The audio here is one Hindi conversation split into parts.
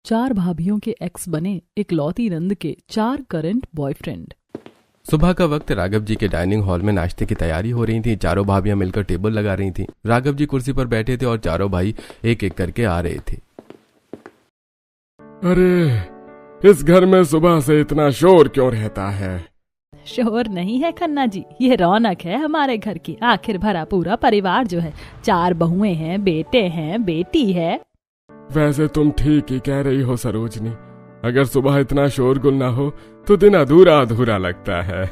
चार भाभियों के एक्स बने इकलौती नंद के 4 करंट बॉयफ्रेंड। सुबह का वक्त राघव जी के डाइनिंग हॉल में नाश्ते की तैयारी हो रही थी। चारों भाभियां मिलकर टेबल लगा रही थीं। राघव जी कुर्सी पर बैठे थे और चारों भाई एक एक करके आ रहे थे। अरे, इस घर में सुबह से इतना शोर क्यों रहता है? शोर नहीं है खन्ना जी, ये रौनक है हमारे घर की। आखिर भरा पूरा परिवार जो है, 4 बहुएं हैं, बेटे हैं, बेटी है। वैसे तुम ठीक ही कह रही हो सरोजनी। अगर सुबह इतना शोरगुल ना हो तो दिन अधूरा अधूरा लगता है।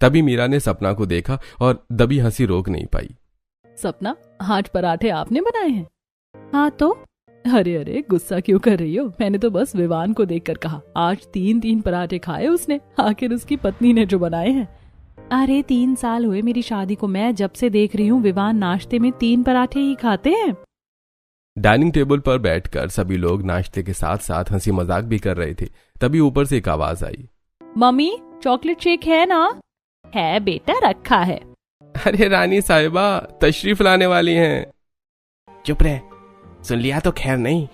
तभी मीरा ने सपना को देखा और दबी हंसी रोक नहीं पाई। सपना, आज पराठे आपने बनाए हैं? हाँ तो? अरे अरे, गुस्सा क्यों कर रही हो? मैंने तो बस विवान को देखकर कहा। आज 3 पराठे खाए उसने, आखिर उसकी पत्नी ने जो बनाए हैं। अरे 3 साल हुए मेरी शादी को, मैं जब से देख रही हूँ विवान नाश्ते में 3 पराठे ही खाते हैं। डाइनिंग टेबल पर बैठकर सभी लोग नाश्ते के साथ साथ हंसी मजाक भी कर रहे थे। तभी ऊपर से एक आवाज आई, मम्मी चॉकलेट शेक है ना? है बेटा, रखा है। अरे रानी साहिबा तशरीफ लाने वाली हैं। चुप रहे, सुन लिया तो खैर नहीं।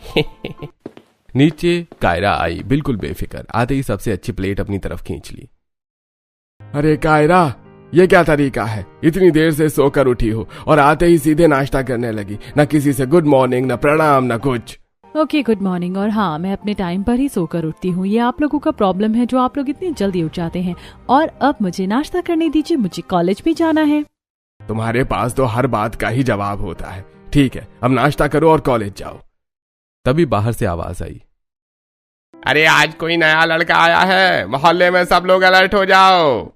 नीचे कायरा आई, बिल्कुल बेफिक्र। आते ही सबसे अच्छी प्लेट अपनी तरफ खींच ली। अरे कायरा, ये क्या तरीका है? इतनी देर से सोकर उठी हो और आते ही सीधे नाश्ता करने लगी। न किसी से गुड मॉर्निंग, न प्रणाम, न कुछ। Okay, good morning. और हाँ, मैं अपने टाइम पर ही सोकर उठती हूँ। ये आप लोगों का प्रॉब्लम है जो आप लोग इतनी जल्दी उठ जाते हैं। और अब मुझे नाश्ता करने दीजिए, मुझे कॉलेज भी जाना है। तुम्हारे पास तो हर बात का ही जवाब होता है। ठीक है, अब नाश्ता करो और कॉलेज जाओ। तभी बाहर से आवाज आई, अरे आज कोई नया लड़का आया है, मोहल्ले में सब लोग अलर्ट हो जाओ।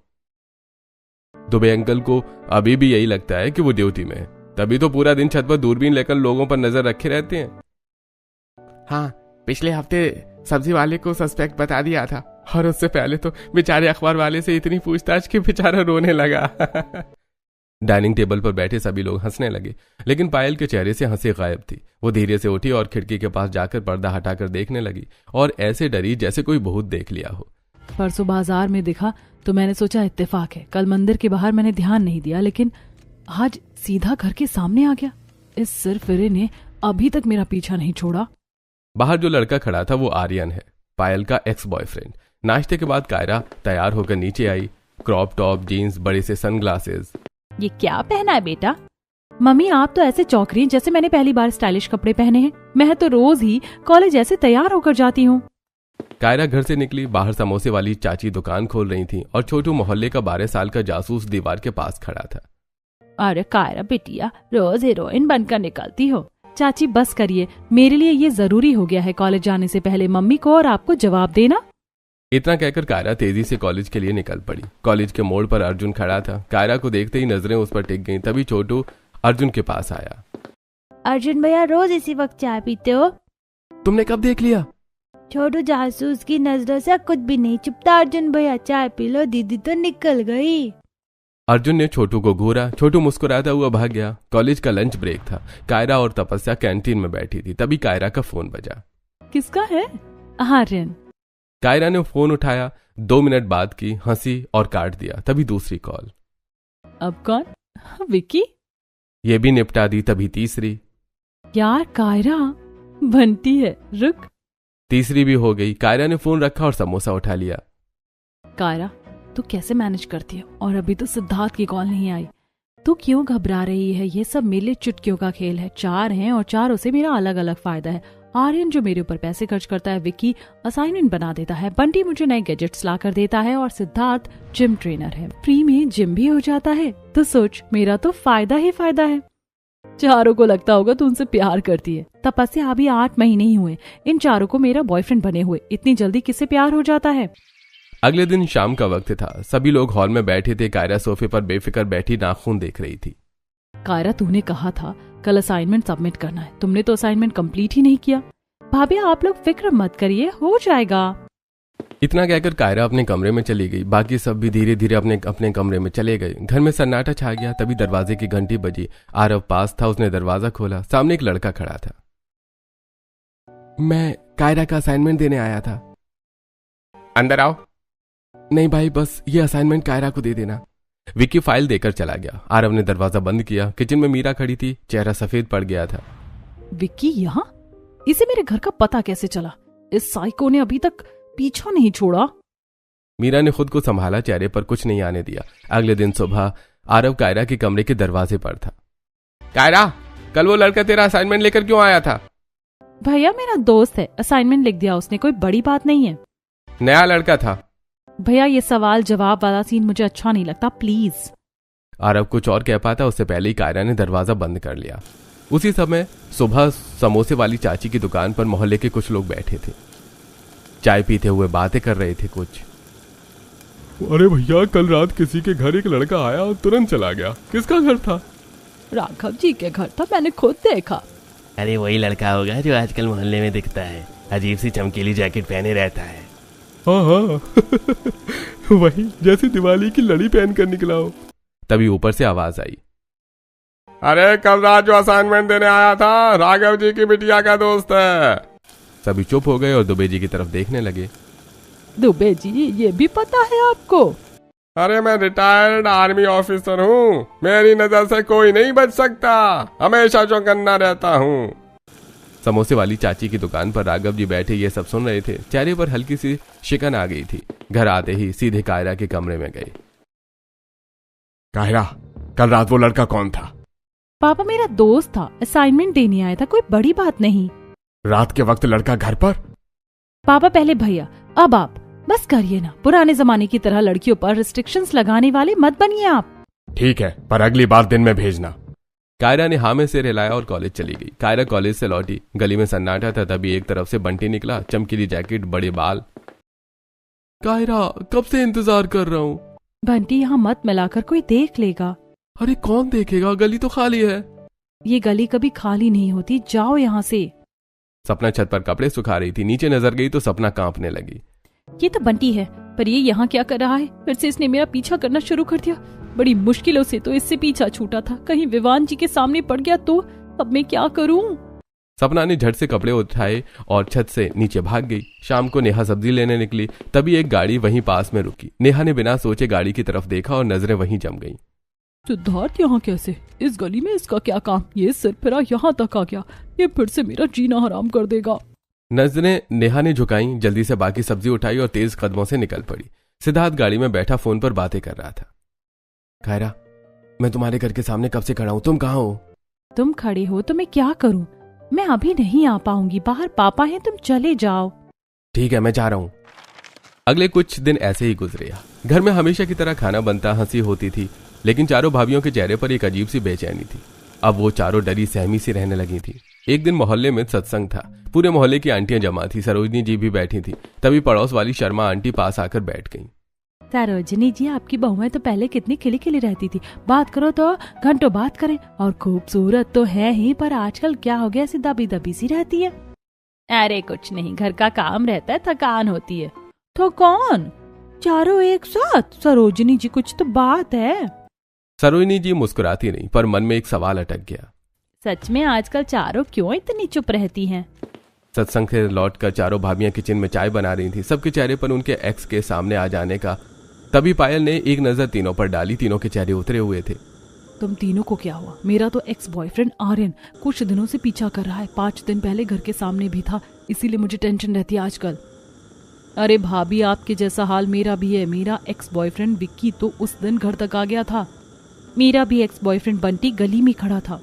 दुबे अंकल को अभी भी यही लगता है कि वो ड्यूटी में है। तभी तो पूरा दिन छत पर दूरबीन लेकर लोगों पर नजर रखे रहते हैं। हाँ, पिछले हफ्ते सब्जी वाले को सस्पेक्ट बता दिया था और उससे पहले तो बेचारे अखबार वाले से इतनी पूछताछ कि बेचारा रोने लगा। डाइनिंग टेबल पर बैठे सभी लोग हंसने लगे, लेकिन पायल के चेहरे से हंसी गायब थी। वो धीरे से उठी और खिड़की के पास जाकर पर्दा हटाकर देखने लगी और ऐसे डरी जैसे कोई भूत देख लिया हो। परसों बाजार में दिखा तो मैंने सोचा इत्तेफाक है। कल मंदिर के बाहर मैंने ध्यान नहीं दिया, लेकिन आज सीधा घर के सामने आ गया। इस सिरफिरे ने अभी तक मेरा पीछा नहीं छोड़ा। बाहर जो लड़का खड़ा था वो आर्यन है, पायल का एक्स बॉयफ्रेंड। नाश्ते के बाद कायरा तैयार होकर नीचे आई। क्रॉप टॉप, जीन्स, बड़े से सनग्लासेस। ये क्या पहना है बेटा? मम्मी आप तो ऐसे चौंक रही हैं जैसे मैंने पहली बार स्टाइलिश कपड़े पहने हैं। मैं तो रोज ही कॉलेज ऐसे तैयार होकर जाती हूँ। कायरा घर से निकली। बाहर समोसे वाली चाची दुकान खोल रही थी और छोटू मोहल्ले का 12 साल का जासूस दीवार के पास खड़ा था। अरे कायरा बिटिया, रोज हीरोइन बनकर निकलती हो। चाची बस करिए, मेरे लिए ये जरूरी हो गया है कॉलेज जाने से पहले मम्मी को और आपको जवाब देना। इतना कहकर कायरा तेजी से कॉलेज के लिए निकल पड़ी। कॉलेज के मोड़ पर अर्जुन खड़ा था। कायरा को देखते ही नजरें उस पर टिक गईं। तभी छोटू अर्जुन के पास आया। अर्जुन भैया रोज इसी वक्त चाय पीते हो? तुमने कब देख लिया? छोटू जासूस की नजरों से कुछ भी नहीं छुपता। अर्जुन भैया चाय पी लो, दीदी तो निकल गई। अर्जुन ने छोटू को घूरा। छोटू मुस्कुराता हुआ भाग गया। कॉलेज का लंच ब्रेक था। कायरा और तपस्या कैंटीन में बैठी थी। तभी कायरा का फोन बजा। किसका है? आर्यन। कायरा ने फोन उठाया। 2 मिनट बात की, हंसी और काट दिया। तभी दूसरी कॉल। अब कौन? विक्की। ये भी निपटा दी। तभी तीसरी। यार कायरा बनती है, रुक। तीसरी भी हो गई। कायरा ने फोन रखा और समोसा उठा लिया। कायरा तू कैसे मैनेज करती है? और अभी तो सिद्धार्थ की कॉल नहीं आई। तू क्यों घबरा रही है? ये सब मेरे लिए चुटकियों का खेल है। 4 हैं और चारों से मेरा अलग अलग फायदा है। आर्यन जो मेरे ऊपर पैसे खर्च करता है, विक्की असाइनमेंट बना देता है, बंटी मुझे नए गैजेट्स ला कर देता है और सिद्धार्थ जिम ट्रेनर है, फ्री में जिम भी हो जाता है। तो सोच, मेरा तो फायदा ही फायदा है। चारों को लगता होगा तू उनसे प्यार करती है। तपस्या अभी 8 महीने ही हुए, इन चारों को मेरा बॉयफ्रेंड बने हुए। इतनी जल्दी किससे प्यार हो जाता है? अगले दिन शाम का वक्त था। सभी लोग हॉल में बैठे थे। कायरा सोफे पर बेफिक्र बैठी नाखून देख रही थी। कायरा तूने कहा था कल असाइनमेंट सबमिट करना है, तुमने तो असाइनमेंट कंप्लीट ही नहीं किया। भाभी आप लोग फिक्र मत करिए, हो जाएगा। इतना कहकर कायरा अपने कमरे में चली गई। बाकी सब भी धीरे धीरे अपने अपने कमरे में चले गए। घर में सन्नाटा छा गया। तभी दरवाजे की घंटी बजी। आरव पास था, उसने दरवाजा खोला। सामने एक लड़का खड़ा था। मैं कायरा का असाइनमेंट देने आया था। अंदर आओ। नहीं भाई, बस ये असाइनमेंट कायरा को दे देना। विक्की फाइल देकर चला गया। आरव ने दरवाजा बंद किया। किचन में मीरा खड़ी थी। चेहरा सफेद पड़ गया था। विक्की यहाँ? इसे मेरे घर का पता कैसे चला? इस साइको ने अभी तक पीछा नहीं छोड़ा। मीरा ने खुद को संभाला, चेहरे पर कुछ नहीं आने दिया। अगले दिन सुबह आरव कायरा के कमरे के दरवाजे पर था। कायरा, कल वो लड़का तेरा असाइनमेंट लेकर क्यों आया था? भैया मेरा दोस्त है, असाइनमेंट लिख दिया उसने, कोई बड़ी बात नहीं है। नया लड़का था? भैया ये सवाल जवाब वाला सीन मुझे अच्छा नहीं लगता, प्लीज। आरव कुछ और कह पाता उससे पहले ही कायरा ने दरवाजा बंद कर लिया। उसी समय सुबह समोसे वाली चाची की दुकान पर मोहल्ले के कुछ लोग बैठे थे, चाय पीते हुए बातें कर रहे थे कुछ। अरे भैया, कल रात किसी के घर एक लड़का आया और तुरंत चला गया। किसका घर था? राघव जी के घर था, मैंने खुद देखा। अरे वही लड़का होगा जो आजकल मोहल्ले में दिखता है, अजीब सी चमकीली जैकेट पहने रहता है। हाँ वही, जैसे दिवाली की लड़ी पहन कर निकला हो। तभी ऊपर से आवाज आई, अरे कल रात जो असाइनमेंट देने आया था राघव जी की बिटिया का दोस्त है। सभी चुप हो गए और दुबे जी की तरफ देखने लगे। दुबे जी, ये भी पता है आपको? अरे मैं रिटायर्ड आर्मी ऑफिसर हूँ, मेरी नजर से कोई नहीं बच सकता, हमेशा चौकन्ना रहता हूँ। समोसे वाली चाची की दुकान पर राघव जी बैठे ये सब सुन रहे थे। चेहरे पर हल्की सी शिकन आ गई थी। घर आते ही सीधे कायरा के कमरे में गए। कायरा, कल रात वो लड़का कौन था? पापा मेरा दोस्त था, असाइनमेंट देने आया था, कोई बड़ी बात नहीं। रात के वक्त लड़का घर पर? पापा पहले भैया, अब आप बस करिए ना, पुराने जमाने की तरह लड़कियों पर रिस्ट्रिक्शंस लगाने वाले मत बनिए आप। ठीक है, पर अगली बार दिन में भेजना। कायरा ने हाँ में सिर हिलाया और कॉलेज चली गई। कायरा कॉलेज से लौटी, गली में सन्नाटा था। तभी एक तरफ से बंटी निकला, चमकीली जैकेट, बड़े बाल। कायरा, कब से इंतजार कर रहा हूँ। बंटी यहाँ मत मिलाकर, कोई देख लेगा। अरे कौन देखेगा, गली तो खाली है। ये गली कभी खाली नहीं होती, जाओ यहाँ से। सपना छत पर कपड़े सुखा रही थी, नीचे नजर गई तो सपना कांपने लगी। ये तो बंटी है, पर ये यहाँ क्या कर रहा है? फिर से इसने मेरा पीछा करना शुरू कर दिया। बड़ी मुश्किलों से तो इससे पीछा छूटा था, कहीं विवान जी के सामने पड़ गया तो अब मैं क्या करूं? सपना ने झट से कपड़े उठाए और छत से नीचे भाग गई। शाम को नेहा सब्जी लेने निकली, तभी एक गाड़ी वहीं पास में रुकी। नेहा ने बिना सोचे गाड़ी की तरफ देखा और नजरें वहीं जम गईं। सिद्धार्थ यहाँ कैसे? इस गली में इसका क्या काम? ये सिरफिरा यहाँ तक आ गया, ये फिर से मेरा जीना हराम कर देगा। नजरें नेहा ने झुकाई, जल्दी से बाकी सब्जी उठाई और तेज कदमों से निकल पड़ी। सिद्धार्थ गाड़ी में बैठा फोन पर बातें कर रहा था। कायरा, मैं तुम्हारे घर के सामने कब से खड़ा हूँ, तुम कहाँ हो? तुम खड़े हो तो मैं क्या करूँ? मैं अभी नहीं आ पाऊंगी, बाहर पापा हैं, तुम चले जाओ। ठीक है, मैं जा रहा हूँ। अगले कुछ दिन ऐसे ही गुजरे। घर में हमेशा की तरह खाना बनता, हंसी होती थी, लेकिन चारों भाभियों के चेहरे पर एक अजीब सी बेचैनी थी। अब वो चारों डरी सहमी सी रहने लगी थी। एक दिन मोहल्ले में सत्संग था, पूरे मोहल्ले की आंटियां जमा थी, सरोजनी जी भी बैठी थी। तभी पड़ोस वाली शर्मा आंटी पास आकर बैठ गईं। सरोजनी जी, आपकी बहुएं तो पहले कितनी खिली खिली रहती थी, बात करो तो घंटों बात करें, और खूबसूरत तो है ही, पर आजकल क्या हो गया, ऐसी दबी दबी सी रहती है। अरे कुछ नहीं, घर का काम रहता है, थकान होती है। तो कौन? चारों एक साथ? सरोजनी जी कुछ तो बात है। सरोजनी जी मुस्कुराती रही, पर मन में एक सवाल अटक गया। सच में आजकल चारों क्यों इतनी चुप रहती हैं? सत्संग से लौटकर चारों भाभियां किचन में चाय बना रही थी। सबके चेहरे पर उनके एक्स के सामने आ जाने का। तभी पायल ने एक नजर तीनों पर डाली, तीनों के चेहरे उतरे हुए थे। तुम तीनों को क्या हुआ? मेरा तो एक्स बॉयफ्रेंड आर्यन कुछ दिनों से पीछा कर रहा है, 5 दिन पहले घर के सामने भी था, इसीलिए मुझे टेंशन रहती है आजकल। अरे भाभी, आपके जैसा हाल मेरा भी है। मेरा एक्स बॉयफ्रेंड विक्की तो उस दिन घर तक आ गया था। मेरा भी एक्स बॉयफ्रेंड बंटी गली में खड़ा था।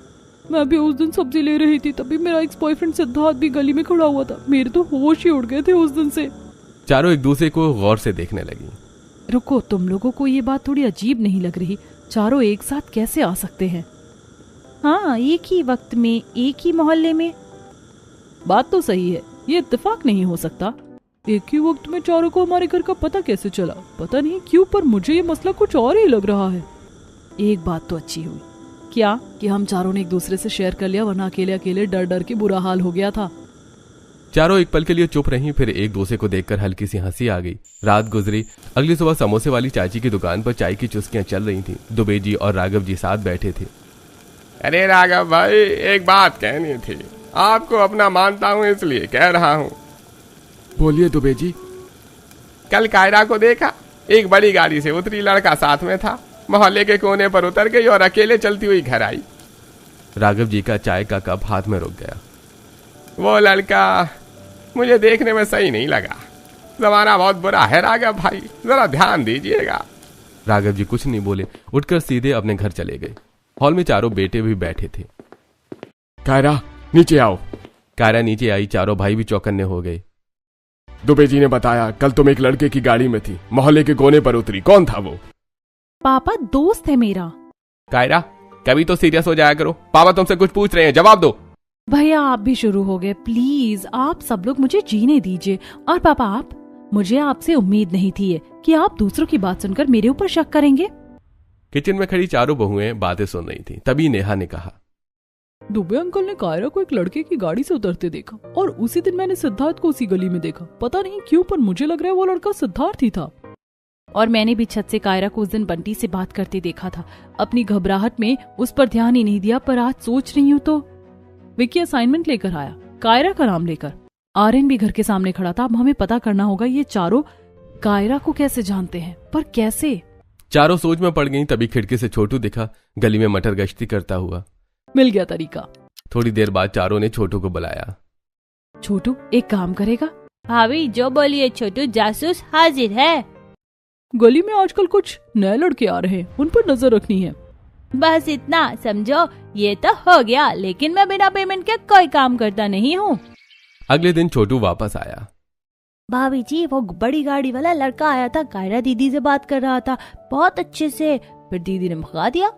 मैं भी उस दिन सब्जी ले रही थी, तभी मेरा एक्स बॉयफ्रेंड सिद्धार्थ भी गली में खड़ा हुआ था। मेरे तो होश ही उड़ गए थे उस दिन से। चारों एक दूसरे को गौर से देखने लगी। रुको, तुम लोगों को ये बात थोड़ी अजीब नहीं लग रही? चारों एक साथ कैसे आ सकते हैं? हाँ, एक ही वक्त में, एक ही मोहल्ले में। बात तो सही है, ये इत्तेफाक नहीं हो सकता। एक ही वक्त में चारों को हमारे घर का पता कैसे चला? पता नहीं क्यों, पर मुझे ये मसला कुछ और ही लग रहा है। एक बात तो अच्छी हुई। क्या? कि हम चारों ने एक दूसरे से शेयर कर लिया, वरना अकेले अकेले डर डर के बुरा हाल हो गया था। चारों एक पल के लिए चुप रहीं, फिर एक दूसरे को देखकर हल्की सी हंसी आ गई। रात गुजरी। अगली सुबह समोसे वाली चाची की दुकान पर चाय की चुस्कियां चल रही थीं। दुबे जी और राघव जी साथ बैठे थे। अरे राघव भाई, एक बात कहनी थी, आपको अपना मानता हूँ इसलिए कह रहा हूँ। बोलिए दुबे जी। कल कायरा को देखा, एक बड़ी गाड़ी से उतरी, लड़का साथ में था, मोहल्ले के कोने पर उतर गई और अकेले चलती हुई घर आई। राघव जी का चाय का कप हाथ में रुक गया। वो लड़का मुझे देखने में सही नहीं लगा। जमाना बहुत बुरा है राघव भाई, जरा ध्यान दीजिएगा। राघव जी कुछ नहीं बोले, उठकर सीधे अपने घर चले गए। हॉल में चारों बेटे भी बैठे थे। कायरा नीचे आओ। कायरा नीचे आई, चारों भाई भी चौकन्ने हो गए। दुबे जी ने बताया कल तुम एक लड़के की गाड़ी में थी, मोहल्ले के कोने पर उतरी, कौन था वो? पापा दोस्त है मेरा। कायरा कभी तो सीरियस हो जाया करो, पापा तुमसे कुछ पूछ रहे हैं, जवाब दो। भैया आप भी शुरू हो गए, प्लीज आप सब लोग मुझे जीने दीजिए। और पापा आप, मुझे आपसे उम्मीद नहीं थी कि आप दूसरों की बात सुनकर मेरे ऊपर शक करेंगे। किचन में खड़ी चारों बहुएं बातें सुन रही थी। तभी नेहा ने कहा, दुबे अंकल ने कायरा को एक लड़के की गाड़ी से उतरते देखा और उसी दिन मैंने सिद्धार्थ को उसी गली में देखा। पता नहीं क्यों पर मुझे लग रहा है वो लड़का सिद्धार्थ ही था। और मैंने भी छत से कायरा को उस दिन बंटी से बात करते देखा था। अपनी घबराहट में उस पर ध्यान ही नहीं दिया, पर आज सोच रही हूँ तो विक्की असाइनमेंट लेकर आया, कायरा का नाम लेकर। आर्यन भी घर के सामने खड़ा था। अब हमें पता करना होगा ये चारों कायरा को कैसे जानते हैं, पर कैसे? चारों सोच में पड़ गई। तभी खिड़की से छोटू दिखा, गली में मटर गश्ती करता हुआ। मिल गया तरीका। थोड़ी देर बाद चारों ने छोटू को बुलाया। छोटू एक काम करेगा? भाभी जो बोलिए, छोटू जासूस हाजिर है। गली में आजकल कुछ नए लड़के आ रहे हैं, उन पर नजर रखनी है। बस इतना समझो, ये तो हो गया, लेकिन मैं बिना पेमेंट के कोई काम करता नहीं हूँ। अगले दिन छोटू वापस आया। भाभी जी वो बड़ी गाड़ी वाला लड़का आया था, कायरा दीदी से बात कर रहा था बहुत अच्छे से, फिर दीदी ने भगा दिया।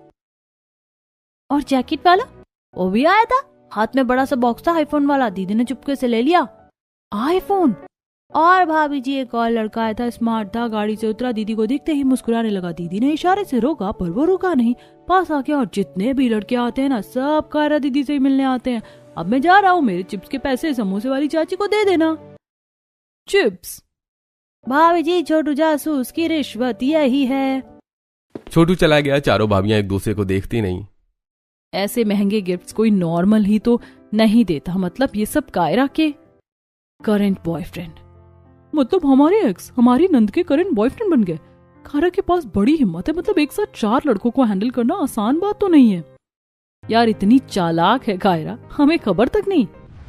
और जैकेट वाला वो भी आया था, हाथ में बड़ा सा बॉक्स था आईफोन वाला, दीदी ने चुपके से ले लिया आईफोन। और भाभी जी एक और लड़का आया था, स्मार्ट था, गाड़ी से उतरा, दीदी को दिखते ही मुस्कुराने लगा। दीदी ने इशारे से रोका पर वो रुका नहीं, पास आ गया। और जितने भी लड़के आते हैं ना, सब कायरा दीदी से ही मिलने आते हैं। अब मैं जा रहा हूँ, मेरे चिप्स के पैसे समोसे वाली चाची को दे देना। चिप्स? भाभी जी छोटू जासूस की रिश्वत यही है। छोटू चला गया। चारों भाभियां एक दूसरे को देखती नहीं। ऐसे महंगे गिफ्ट्स कोई नॉर्मल ही तो नहीं देता। मतलब ये सब कायरा के करंट बॉयफ्रेंड, मतलब हमारे एक्स हमारी नंद के करंट बॉयफ्रेंड बन गए। कायरा के पास बड़ी हिम्मत है, मतलब एक साथ 4 लड़कों को हैंडल करना आसान बात तो नहीं है। यार इतनी चालाक है कायरा, हमें खबर तक नहीं।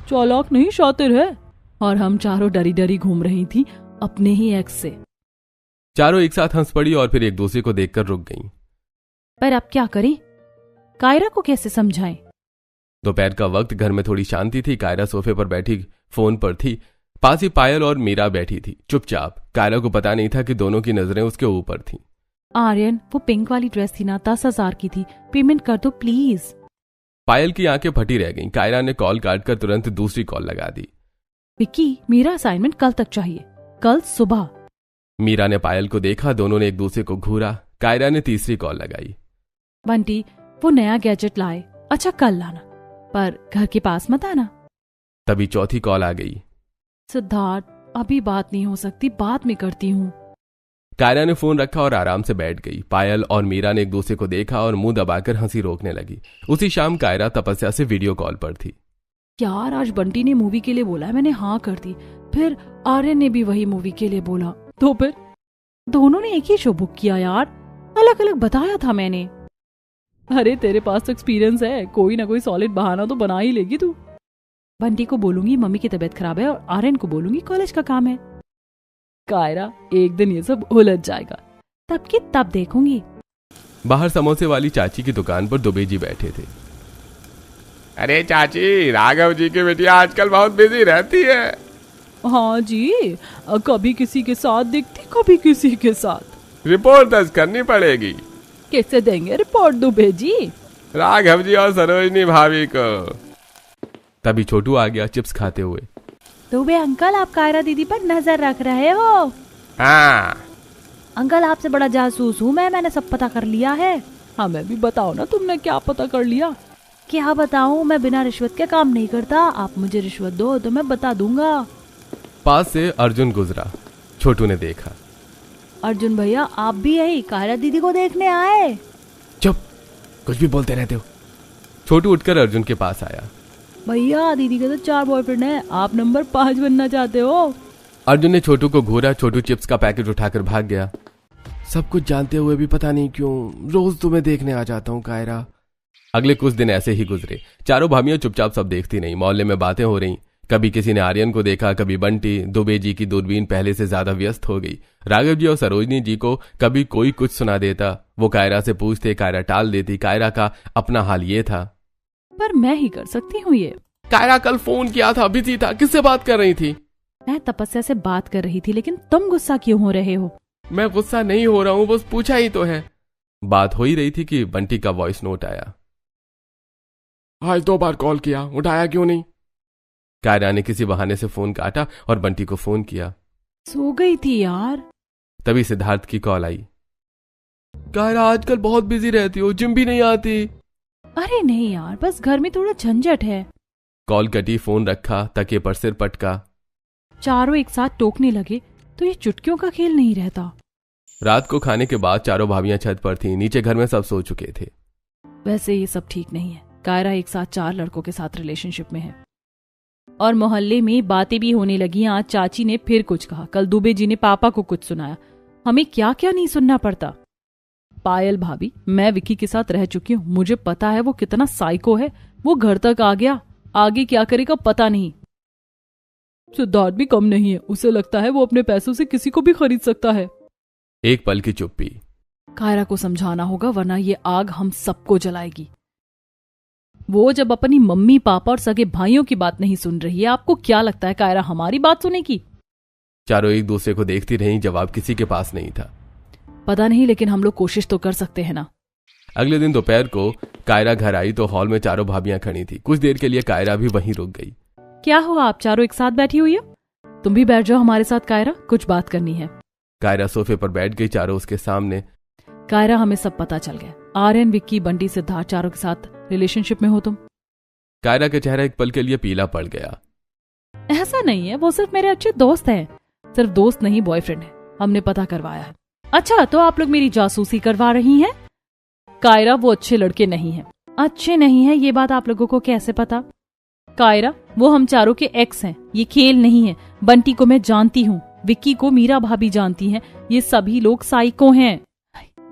चालाक नहीं, शातिर है। और हम चारों डरी डरी घूम रही थी अपने ही एक्स से। चारों एक साथ हंस पड़ी और फिर एक दूसरे को देखकर रुक गईं। पर अब क्या करें? कायरा को कैसे समझाएं? दोपहर का वक्त, घर में थोड़ी शांति थी। कायरा सोफे पर बैठी फोन पर थी। पास ही पायल और मीरा बैठी थी चुपचाप। कायरा को पता नहीं था कि दोनों की नजरें उसके ऊपर थीं। आर्यन वो पिंक वाली ड्रेस थी ना, 10,000 की थी, पेमेंट कर दो प्लीज। पायल की आंखें फटी रह गईं। कायरा ने कॉल काटकर तुरंत दूसरी कॉल लगा दी। विक्की मेरा असाइनमेंट कल तक चाहिए, कल सुबह। मीरा ने पायल को देखा, दोनों ने एक दूसरे को घूरा। कायरा ने तीसरी कॉल लगाई। बंटी वो नया गैजेट लाए, अच्छा कल लाना, पर घर के पास मत आना। तभी चौथी कॉल आ गई। सिद्धार्थ अभी बात नहीं हो सकती, बाद में करती हूँ। कायरा ने फोन रखा और आराम से बैठ गई। पायल और मीरा ने एक दूसरे को देखा और मुंह दबाकर हंसी रोकने लगी। उसी शाम कायरा तपस्या से वीडियो कॉल पर थी। यार आज बंटी ने मूवी के लिए बोला, मैंने हाँ कर दी। फिर आर्यन ने भी वही मूवी के लिए बोला, तो फिर दोनों ने एक ही शो बुक किया। यार अलग अलग बताया था मैंने। अरे तेरे पास तो एक्सपीरियंस है, कोई ना कोई सॉलिड बहाना तो बना ही लेगी तू। बंटी को बोलूंगी मम्मी की तबीयत खराब है, और आर्यन को बोलूंगी कॉलेज का काम है। कायरा एक दिन ये सब उलझ जाएगा, तब की तब देखूंगी। बाहर समोसे वाली चाची की दुकान पर दुबे जी बैठे थे। अरे चाची, राघव जी की बेटी आजकल बहुत बिजी रहती है। हाँ जी, कभी किसी के साथ दिखती, कभी किसी के साथ। रिपोर्ट दर्ज करनी पड़ेगी। कैसे देंगे रिपोर्ट दुबे जी? राघव जी और सरोजनी भाभी को। तभी छोटू आ गया चिप्स खाते हुए। दुबे अंकल आप कायरा दीदी पर नजर रख रहे हो? हाँ अंकल आपसे बड़ा जासूस हूँ मैंने सब पता कर लिया है। हमें भी बताओ ना, तुमने क्या पता कर लिया? क्या बताऊँ, मैं बिना रिश्वत के काम नहीं करता। आप मुझे रिश्वत दो तो मैं बता दूंगा। पास से अर्जुन गुजरा। छोटू ने देखा। अर्जुन भैया आप भी यही कायरा दीदी को देखने आए? चुप, कुछ भी बोलते रहते हो। छोटू उठकर अर्जुन के पास आया। भैया दीदी के तो 4 बॉयफ्रेंड है, आप नंबर 5 बनना चाहते हो? अर्जुन ने छोटू को घूरा। छोटू चिप्स का पैकेट उठाकर भाग गया। सब कुछ जानते हुए भी पता नहीं क्यों रोज तुम्हें देखने आ जाता हूँ कायरा। अगले कुछ दिन ऐसे ही गुजरे। चारों भाभियां चुपचाप सब देखती नहीं। मोहल्ले में बातें हो रही। कभी किसी ने आर्यन को देखा, कभी बंटी। दुबे जी की दूरबीन पहले से ज्यादा व्यस्त हो गई। राघव जी और सरोजनी जी को कभी कोई कुछ सुना देता, वो कायरा से पूछते, कायरा टाल देती। कायरा का अपना हाल ये था, पर मैं ही कर सकती हूँ ये। कायरा कल फोन किया था, बिजी था, किससे बात कर रही थी? मैं तपस्या से बात कर रही थी, लेकिन तुम गुस्सा क्यों हो रहे हो? मैं गुस्सा नहीं हो रहा हूँ, बस पूछा ही तो है। बात हो ही रही थी कि बंटी का वॉइस नोट आया। आज 2 बार कॉल किया, उठाया क्यों नहीं? कायरा ने किसी बहाने से फोन काटा और बंटी को फोन किया। सो गई थी यार। तभी सिद्धार्थ की कॉल आई। कायरा आजकल बहुत बिजी रहती हो, जिम भी नहीं आती। अरे नहीं यार, बस घर में थोड़ा झंझट है। कॉल कटी, फोन रखा, तकिए पर सिर पटका। चारों एक साथ टोकने लगे तो ये चुटकियों का खेल नहीं रहता। रात को खाने के बाद चारों भाभियां छत पर थीं। नीचे घर में सब सो चुके थे। वैसे ये सब ठीक नहीं है। कायरा एक साथ 4 लड़कों के साथ रिलेशनशिप में है और मोहल्ले में बातें भी होने लगी। आज चाची ने फिर कुछ कहा, कल दुबे जी ने पापा को कुछ सुनाया। हमें क्या क्या नहीं सुनना पड़ता। पायल भाभी, मैं विक्की के साथ रह चुकी हूँ, मुझे पता है वो कितना साइको है। वो घर तक आ गया, आगे क्या करेगा पता नहीं। सिद्धार्थ भी कम नहीं है, उसे लगता है वो अपने पैसों से किसी को भी खरीद सकता है। एक पल की चुप्पी। कायरा को समझाना होगा, वरना ये आग हम सबको जलाएगी। वो जब अपनी मम्मी पापा और सगे भाइयों की बात नहीं सुन रही है, आपको क्या लगता है कायरा हमारी बात सुनेगी? चारों एक दूसरे को देखती रहीं। जवाब किसी के पास नहीं था। पता नहीं, लेकिन हम लोग कोशिश तो कर सकते हैं ना। अगले दिन दोपहर को कायरा घर आई तो हॉल में चारों भाभियां खड़ी थी। कुछ देर के लिए कायरा भी वहीं रुक गई। क्या हुआ, आप चारों एक साथ बैठी हुई हो? तुम भी बैठ जाओ हमारे साथ कायरा, कुछ बात करनी है। कायरा सोफे पर बैठ गई, चारों उसके सामने। कायरा, हमें सब पता चल गया। आर्यन, विक्की, बंटी, सिद्धार्थ, चारों के साथ रिलेशनशिप में हो तुम। कायरा का चेहरा एक पल के लिए पीला पड़ गया। ऐसा नहीं है, वो सिर्फ मेरे अच्छे दोस्त हैं। सिर्फ दोस्त नहीं, बॉयफ्रेंड है। हमने पता करवाया है। अच्छा, तो आप लोग मेरी जासूसी करवा रही हैं? कायरा, वो अच्छे लड़के नहीं हैं। अच्छे नहीं है, ये बात आप लोगों को कैसे पता? कायरा, वो हम चारों के एक्स हैं। ये खेल नहीं है। बंटी को मैं जानती हूँ, विक्की को मीरा भाभी जानती हैं। ये सभी लोग साइको हैं।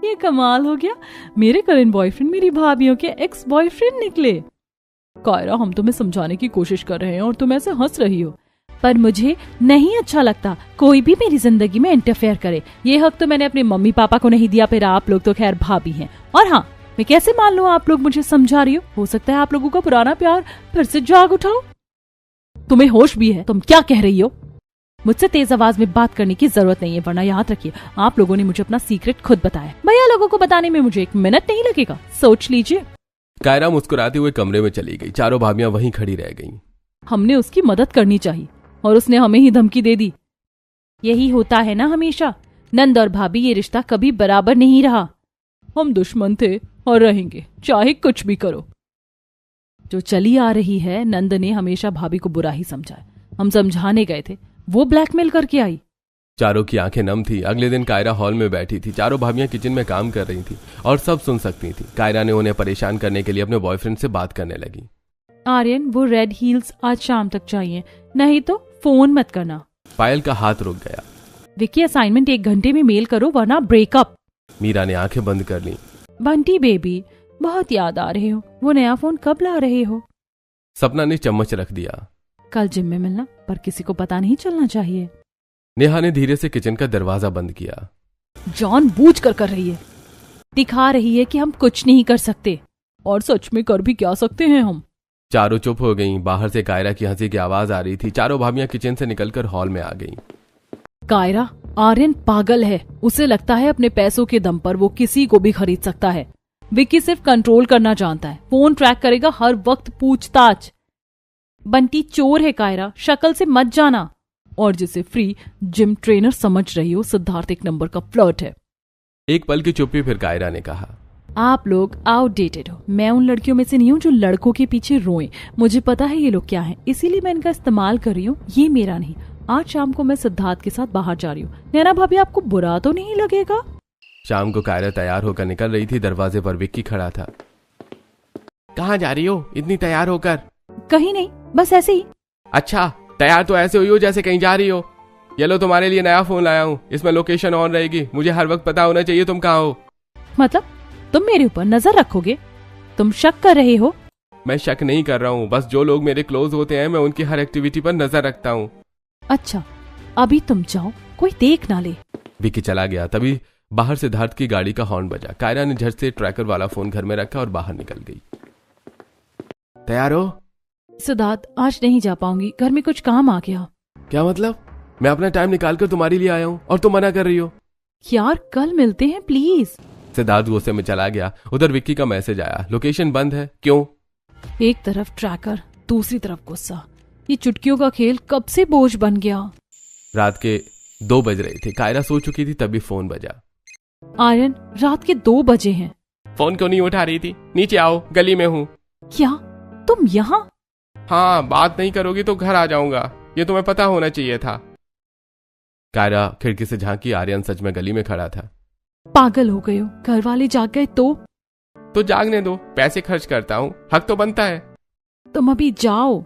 ये कमाल हो गया, मेरे करंट बॉयफ्रेंड मेरी भाभियों के एक्स बॉयफ्रेंड निकले। कायरा, हम तुम्हें समझाने की कोशिश कर रहे हैं और तुम ऐसे हंस रही हो। पर मुझे नहीं अच्छा लगता कोई भी मेरी जिंदगी में इंटरफेयर करे। ये हक तो मैंने अपने मम्मी पापा को नहीं दिया, फिर आप लोग तो खैर भाभी हैं। और हाँ, मैं कैसे मान लूं आप लोग मुझे समझा रही हो सकता है आप लोगों का पुराना प्यार फिर से जाग उठाओ। तुम्हें होश भी है? तुम क्या कह रही हो? मुझसे तेज आवाज में बात करने की जरूरत नहीं है, वरना याद रखिए आप लोगों ने मुझे अपना सीक्रेट खुद बताया। भैया, लोगों को बताने में मुझे 1 मिनट नहीं लगेगा, सोच लीजिए। कायरा मुस्कुराते हुए कमरे में चली गई। चारों भाभियां वहीं खड़ी रह गईं। हमने उसकी मदद करनी चाहिए और उसने हमें ही धमकी दे दी। यही होता है ना हमेशा। नंद और भाभी, ये रिश्ता कभी बराबर नहीं रहा। हम दुश्मन थे और रहेंगे, चाहे कुछ भी करो। जो चली आ रही है, नंद ने हमेशा भाभी को बुरा ही समझा है। हम समझाने गए थे, वो ब्लैकमेल करके आई। चारों की आंखें नम थी। अगले दिन कायरा हॉल में बैठी थी। चारों भाभियां किचन में काम कर रही थी और सब सुन सकती थी। कायरा ने उन्हें परेशान करने के लिए अपने बॉयफ्रेंड से बात करने लगी। आर्यन, वो रेड हील्स आज शाम तक चाहिए, नहीं तो फोन मत करना। पायल का हाथ रुक गया। विक्की, असाइनमेंट 1 घंटे में मेल करो, वरना ब्रेकअप। मीरा ने आंखें बंद कर ली। बंटी बेबी, बहुत याद आ रहे हो। वो नया फोन कब ला रहे हो? सपना ने चम्मच रख दिया। कल जिम में मिलना, पर किसी को पता नहीं चलना चाहिए। नेहा ने धीरे से किचन का दरवाजा बंद किया। जानबूझकर कर रही है, दिखा रही है कि हम कुछ नहीं कर सकते। और सच में कर भी क्या सकते हैं हम? चारों चुप हो गईं। बाहर से कायरा की हंसी की आवाज आ रही थी। चारों भाभियां किचन से निकलकर हॉल में आ गईं। कायरा, आर्यन पागल है। उसे लगता है अपने पैसों के दम पर वो किसी को भी खरीद सकता है। विक्की सिर्फ कंट्रोल करना जानता है, फोन ट्रैक करेगा, हर वक्त पूछताछ। बंटी चोर है कायरा, शक्ल से मत जाना। और जिसे फ्री जिम ट्रेनर समझ रही हो, सिद्धार्थ 1 नंबर का फ्लर्ट है। एक पल की चुप्पी, फिर कायरा ने कहा, आप लोग आउटडेटेड हो। मैं उन लड़कियों में से नहीं हूँ जो लड़कों के पीछे रोएं। मुझे पता है ये लोग क्या हैं, इसीलिए मैं इनका इस्तेमाल कर रही हूँ। ये मेरा नहीं। आज शाम को मैं सिद्धार्थ के साथ बाहर जा रही हूँ। नैना भाभी, आपको बुरा तो नहीं लगेगा? शाम को कायरा तैयार होकर निकल रही थी। दरवाजे पर विक्की खड़ा था। कहाँ जा रही हो इतनी तैयार होकर? कहीं नहीं, बस ऐसे ही। अच्छा, तैयार तो ऐसे हुई हो जैसे कहीं जा रही हो। ये लो, तुम्हारे लिए नया फोन लाया हूँ, इसमें लोकेशन ऑन रहेगी। मुझे हर वक्त पता होना चाहिए तुम कहाँ हो। मतलब तुम मेरे ऊपर नजर रखोगे? तुम शक कर रहे हो? मैं शक नहीं कर रहा हूँ, बस जो लोग मेरे क्लोज होते हैं मैं उनकी हर एक्टिविटी पर नजर रखता हूँ। अच्छा, अभी तुम जाओ, कोई देख ना ले। विकी चला गया। तभी बाहर सिद्धार्थ की गाड़ी का हॉर्न बजा। कायरा ने झट से ट्रैकर वाला फोन घर में रखा और बाहर निकल गई। तैयार हो? सिद्धार्थ, आज नहीं जा पाऊंगी, घर में कुछ काम आ गया। क्या मतलब? मैं अपना टाइम निकाल कर तुम्हारे लिए आया हूँ और तुम मना कर रही हो। यार कल मिलते हैं प्लीज। सिद्धार्थ गुस्से में चला गया। उधर विक्की का मैसेज आया, लोकेशन बंद है। क्यों? एक तरफ ट्रैकर, दूसरी तरफ गुस्सा। ये चुटकियों का खेल कब से बोझ बन गया। रात के 2 बज रहे थे। कायरा सो चुकी थी, तभी फोन बजा। आर्यन, रात के 2 बजे हैं। फोन क्यों नहीं उठा रही थी? नीचे आओ, गली में हूँ। क्या तुम यहाँ? हाँ, बात नहीं करोगी तो घर आ जाऊंगा, ये तुम्हें पता होना चाहिए था। कायरा खिड़की से झांकी। आर्यन सच में गली में खड़ा था। पागल हो गए हो? घर वाले जाग गए तो जागने दो, पैसे खर्च करता हूँ, हक तो बनता है। तुम अभी जाओ।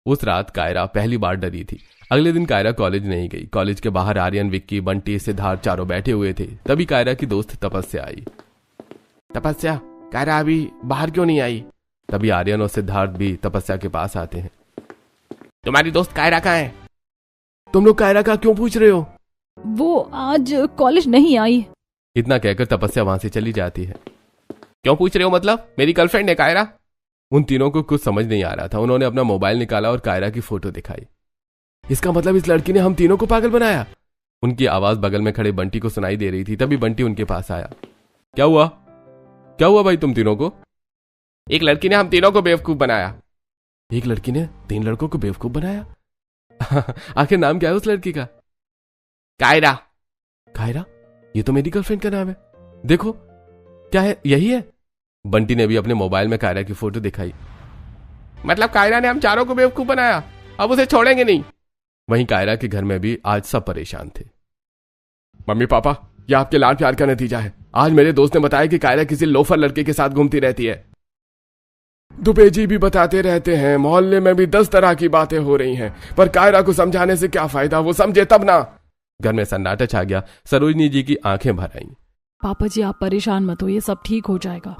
उस रात कायरा पहली बार डरी थी। अगले दिन कायरा कॉलेज नहीं गई। कॉलेज के बाहर आर्यन, विक्की, बंटी, सिद्धार्थ चारों बैठे हुए थे। तभी कायरा की दोस्त तपस्या आई। तपस्या, कायरा अभी बाहर क्यों नहीं आई? तभी आर्यन और सिद्धार्थ भी तपस्या के पास आते हैं। तुम्हारी दोस्त कायरा कहाँ है? तुम लोग कायरा का क्यों पूछ रहे हो? वो आज कॉलेज नहीं आई। इतना कहकर तपस्या वहां से चली जाती है। क्यों पूछ रहे हो? मतलब मेरी गर्लफ्रेंड है कायरा। उन तीनों को कुछ समझ नहीं आ रहा था। उन्होंने अपना मोबाइल निकाला और कायरा की फोटो दिखाई। इसका मतलब इस लड़की ने हम तीनों को पागल बनाया। उनकी आवाज बगल में खड़े बंटी को सुनाई दे रही थी। तभी बंटी उनके पास आया। क्या हुआ? क्या हुआ भाई तुम तीनों को? एक लड़की ने हम तीनों को बेवकूफ बनाया। एक लड़की ने 3 लड़कों को बेवकूफ बनाया? आखिर नाम क्या है उस लड़की का? कायरा। कायरा? ये तो मेरी गर्लफ्रेंड का नाम है। देखो, क्या है? यही है। बंटी ने भी अपने मोबाइल में कायरा की फोटो दिखाई। मतलब कायरा ने हम चारों को बेवकूफ बनाया, अब उसे छोड़ेंगे नहीं। वहीं कायरा के घर में भी आज सब परेशान थे। मम्मी पापा, यह आपके लाड प्यार का नतीजा है। आज मेरे दोस्त ने बताया कि कायरा किसी लोफर लड़के के साथ घूमती रहती है। दुबे जी भी बताते रहते हैं, मोहल्ले में भी 10 तरह की बातें हो रही हैं, पर कायरा को समझाने से क्या फायदा, वो समझे तब ना। घर में सन्नाटा छा गया। सरोजनी जी की आंखें भर आईं। पापा जी आप परेशान मत हो, ये सब ठीक हो जाएगा।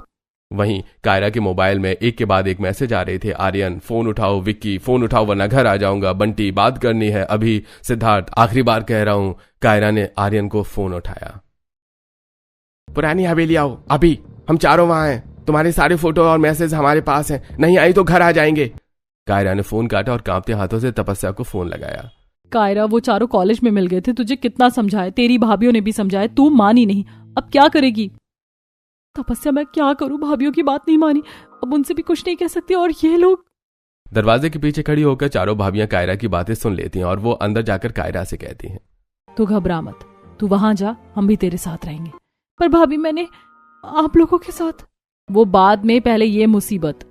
वहीं कायरा के मोबाइल में एक के बाद एक मैसेज आ रहे थे। आर्यन, फोन उठाओ। विक्की, फोन उठाओ वरना घर आ जाऊंगा। बंटी, बात करनी है अभी। सिद्धार्थ, आखिरी बार कह रहा हूं। कायरा ने आर्यन को फोन उठाया। पुरानी हवेली आओ अभी, हम चारों वहां हैं। तुम्हारे सारे फोटो और मैसेज हमारे पास हैं, नहीं आई तो घर आ जाएंगे। कायरा ने फोन काटा और कांपते हाथों से तपस्या को फोन लगाया। कायरा, वो चारों कॉलेज में मिल गए थे, तुझे कितना समझाया, तेरी भाभीियों ने भी समझाया, तू मानी नहीं, अब क्या करेगी? तपस्या मैं क्या करूं, भाभीियों की बात नहीं मानी, अब उनसे भी कुछ नहीं कह सकती। और ये लोग। दरवाजे के पीछे खड़ी होकर चारों भाभियां कायरा की बातें सुन लेती हैं और वो अंदर जाकर कायरा से कहती हैं, तू घबरा मत, तू वहां जा, हम भी तेरे साथ रहेंगे। पर भाभी मैंने आप लोगों के साथ। वो बाद में, पहले ये मुसीबत।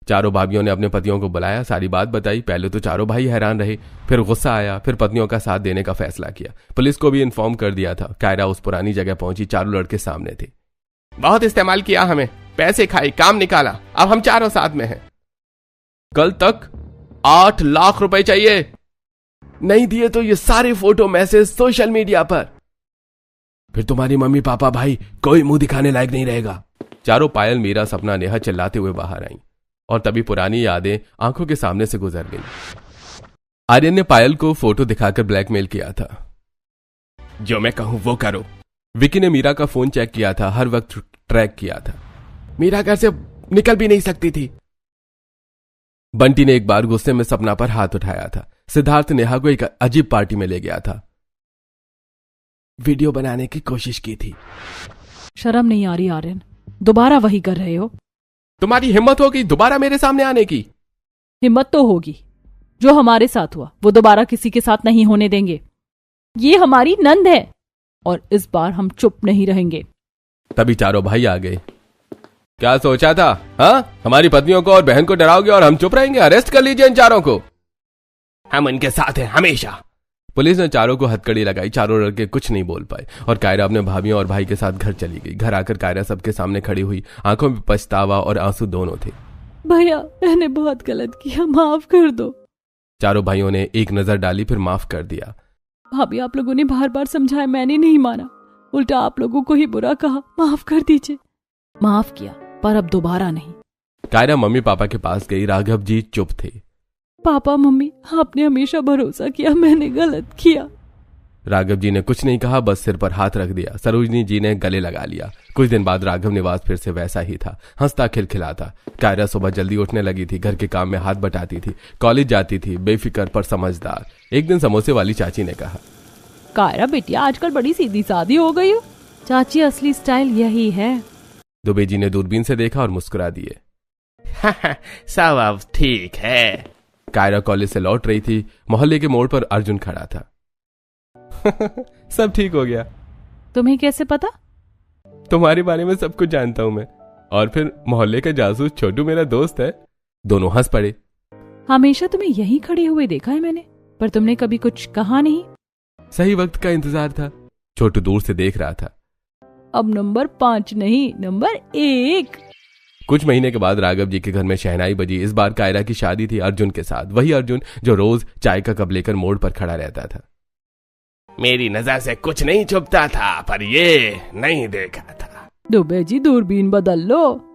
चारों भाभियों ने अपने पतियों को बुलाया, सारी बात बताई। पहले तो चारों भाई हैरान रहे, फिर गुस्सा आया, फिर पत्नियों का साथ देने का फैसला किया। पुलिस को भी इन्फॉर्म कर दिया था। कायरा उस पुरानी जगह पहुंची। चारों लड़के सामने थे। बहुत इस्तेमाल किया हमें, पैसे खाई, काम निकाला, अब हम चारों साथ में हैं। कल तक 8 लाख रुपए चाहिए। नहीं दिए तो ये सारे फोटो मैसेज सोशल मीडिया पर। फिर तुम्हारी मम्मी पापा भाई कोई मुंह दिखाने लायक नहीं रहेगा। चारों, पायल, मीरा, सपना, नेहा चिल्लाते हुए बाहर आईं और तभी पुरानी यादें आंखों के सामने से गुजर गईं। आर्यन ने पायल को फोटो दिखाकर ब्लैकमेल किया था। जो मैं कहूं वो करो। विकी ने मीरा का फोन चेक किया था, हर वक्त ट्रैक किया था। मीरा घर से निकल भी नहीं सकती थी। बंटी ने एक बार गुस्से में सपना पर हाथ उठाया था। सिद्धार्थ नेहा को एक अजीब पार्टी में ले गया था। वीडियो बनाने की कोशिश की थी। शर्म नहीं आ रही आर्यन, दोबारा वही कर रहे हो? तुम्हारी हिम्मत होगी दोबारा मेरे सामने आने की? हिम्मत तो होगी, जो हमारे साथ हुआ वो दोबारा किसी के साथ नहीं होने देंगे। ये हमारी नंद है और इस बार हम चुप नहीं रहेंगे। तभी चारों भाई आ गए। क्या सोचा था? हाँ, हमारी पत्नियों को और बहन को डराओगे और हम चुप रहेंगे? अरेस्ट कर लीजिए इन चारों को। हम इनके साथ हैं हमेशा। पुलिस ने चारों को हथकड़ी लगाई। चारों लड़के कुछ नहीं बोल पाए और कायरा अपने भाभियों और भाई के साथ घर चली गई। घर आकर कायरा सबके सामने खड़ी हुई, आंखों में पछतावा और आंसू दोनों थे। भैया, मैंने बहुत गलत किया, माफ कर दो। चारों भाइयों ने एक नजर डाली, फिर माफ कर दिया। भाभी, आप लोगों ने बार बार समझाया, मैंने नहीं माना, उल्टा आप लोगों को ही बुरा कहा, माफ कर दीजिए। माफ किया, पर अब दोबारा नहीं। कायरा मम्मी पापा के पास गई। राघव जी चुप थे। पापा मम्मी, आपने हमेशा भरोसा किया, मैंने गलत किया। राघव जी ने कुछ नहीं कहा, बस सिर पर हाथ रख दिया। सरोजनी जी ने गले लगा लिया। कुछ दिन बाद राघव निवास फिर से वैसा ही था, हंसता खिलखिलाता। कायरा सुबह जल्दी उठने लगी थी, घर के काम में हाथ बटाती थी, कॉलेज जाती थी, बेफिक्र पर समझदार। एक दिन समोसे वाली चाची ने कहा, कायरा बेटिया, आजकल बड़ी सीधी सादी हो गई हो। चाची, असली स्टाइल यही है। दुबे जी ने दूरबीन से देखा और मुस्कुरा दिए। सब अब ठीक है। कायरा कॉलेज से लौट रही थी। मोहल्ले के मोड़ पर अर्जुन खड़ा था। सब ठीक हो गया। तुम्हें कैसे पता? तुम्हारे बारे में सब कुछ जानता हूं मैं। और फिर मोहल्ले का जासूस छोटू मेरा दोस्त है। दोनों हंस पड़े। हमेशा तुम्हें यहीं खड़े हुए देखा है मैंने, पर तुमने कभी कुछ कहा नहीं। सही वक्त का इंतजार था। छोटू दूर से देख रहा था। अब नंबर 5 नहीं, नंबर 1। कुछ महीने के बाद राघव जी के घर में शहनाई बजी। इस बार कायरा की शादी थी अर्जुन के साथ। वही अर्जुन जो रोज चाय का कप लेकर मोड़ पर खड़ा रहता था। मेरी नजर से कुछ नहीं छुपता था, पर ये नहीं देखा था। दुबे जी, दूरबीन बदल लो।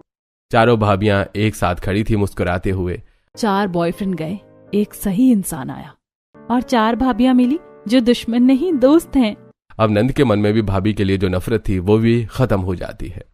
चारों भाभियां एक साथ खड़ी थी मुस्कुराते हुए। 4 बॉयफ्रेंड गए, एक सही इंसान आया, और 4 भाभियां मिली जो दुश्मन नहीं दोस्त हैं। अब नंद के मन में भी भाभी के लिए जो नफरत थी वो भी खत्म हो जाती है।